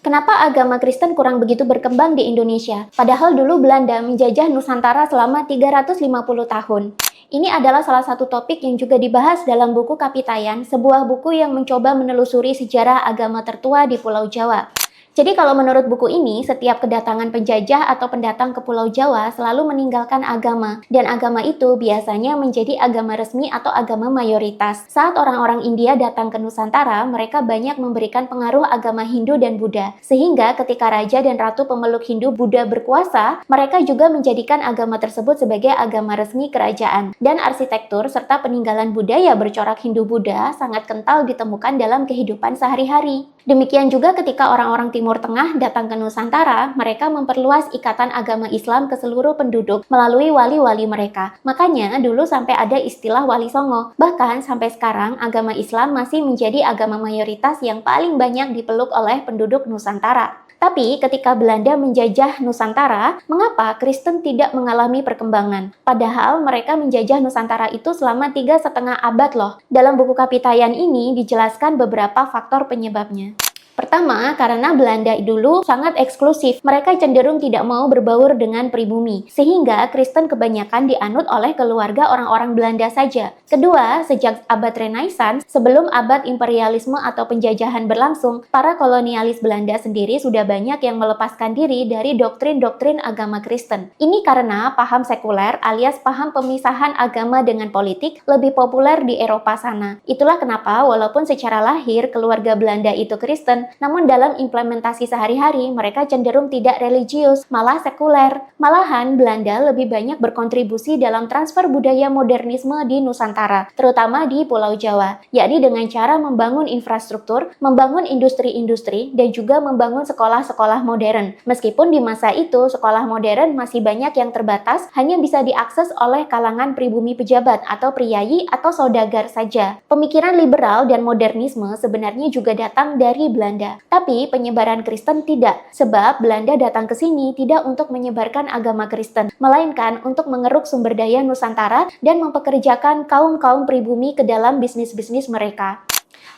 Kenapa agama Kristen kurang begitu berkembang di Indonesia? Padahal dulu Belanda menjajah Nusantara selama 350 tahun. Ini adalah salah satu topik yang juga dibahas dalam buku Kapitayan, sebuah buku yang mencoba menelusuri sejarah agama tertua di Pulau Jawa. Jadi kalau menurut buku ini, setiap kedatangan penjajah atau pendatang ke Pulau Jawa selalu meninggalkan agama, dan agama itu biasanya menjadi agama resmi atau agama mayoritas. Saat orang-orang India datang ke Nusantara, mereka banyak memberikan pengaruh agama Hindu dan Buddha, sehingga ketika raja dan ratu pemeluk Hindu Buddha berkuasa, mereka juga menjadikan agama tersebut sebagai agama resmi kerajaan. Dan arsitektur serta peninggalan budaya bercorak Hindu-Buddha sangat kental ditemukan dalam kehidupan sehari-hari. Demikian juga ketika orang-orang Timur Tengah datang ke Nusantara, mereka memperluas ikatan agama Islam ke seluruh penduduk melalui wali-wali mereka. Makanya dulu sampai ada istilah Wali Songo. Bahkan sampai sekarang agama Islam masih menjadi agama mayoritas yang paling banyak dipeluk oleh penduduk Nusantara. Tapi ketika Belanda menjajah Nusantara, mengapa Kristen tidak mengalami perkembangan? Padahal mereka menjajah Nusantara itu selama 3,5 abad loh. Dalam buku Kapitayan ini dijelaskan beberapa faktor penyebabnya. Pertama, karena Belanda dulu sangat eksklusif, mereka cenderung tidak mau berbaur dengan pribumi, sehingga Kristen kebanyakan dianut oleh keluarga orang-orang Belanda saja. Kedua, sejak abad Renaissance, sebelum abad imperialisme atau penjajahan berlangsung, para kolonialis Belanda sendiri sudah banyak yang melepaskan diri dari doktrin-doktrin agama Kristen. Ini karena paham sekuler alias paham pemisahan agama dengan politik lebih populer di Eropa sana. Itulah kenapa walaupun secara lahir keluarga Belanda itu Kristen, namun dalam implementasi sehari-hari mereka cenderung tidak religius, malah sekuler. Malahan Belanda lebih banyak berkontribusi dalam transfer budaya modernisme di Nusantara, terutama di Pulau Jawa, yakni dengan cara membangun infrastruktur, membangun industri-industri, dan juga membangun sekolah-sekolah modern. Meskipun di masa itu sekolah modern masih banyak yang terbatas, hanya bisa diakses oleh kalangan pribumi pejabat atau priyayi atau saudagar saja. Pemikiran liberal dan modernisme sebenarnya juga datang dari Belanda. Tapi penyebaran Kristen tidak, sebab Belanda datang ke sini tidak untuk menyebarkan agama Kristen, melainkan untuk mengeruk sumber daya Nusantara dan mempekerjakan kaum-kaum pribumi ke dalam bisnis-bisnis mereka.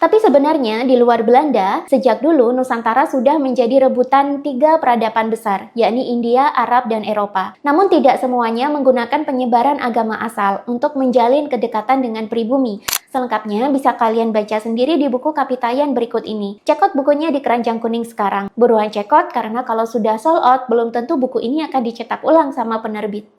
Tapi sebenarnya di luar Belanda, sejak dulu Nusantara sudah menjadi rebutan 3 peradaban besar, yakni India, Arab, dan Eropa. Namun tidak semuanya menggunakan penyebaran agama asal untuk menjalin kedekatan dengan pribumi. Selengkapnya bisa kalian baca sendiri di buku Kapitayan berikut ini. Cekot bukunya di keranjang kuning sekarang. Buruan cekot karena kalau sudah sold out, belum tentu buku ini akan dicetak ulang sama penerbit.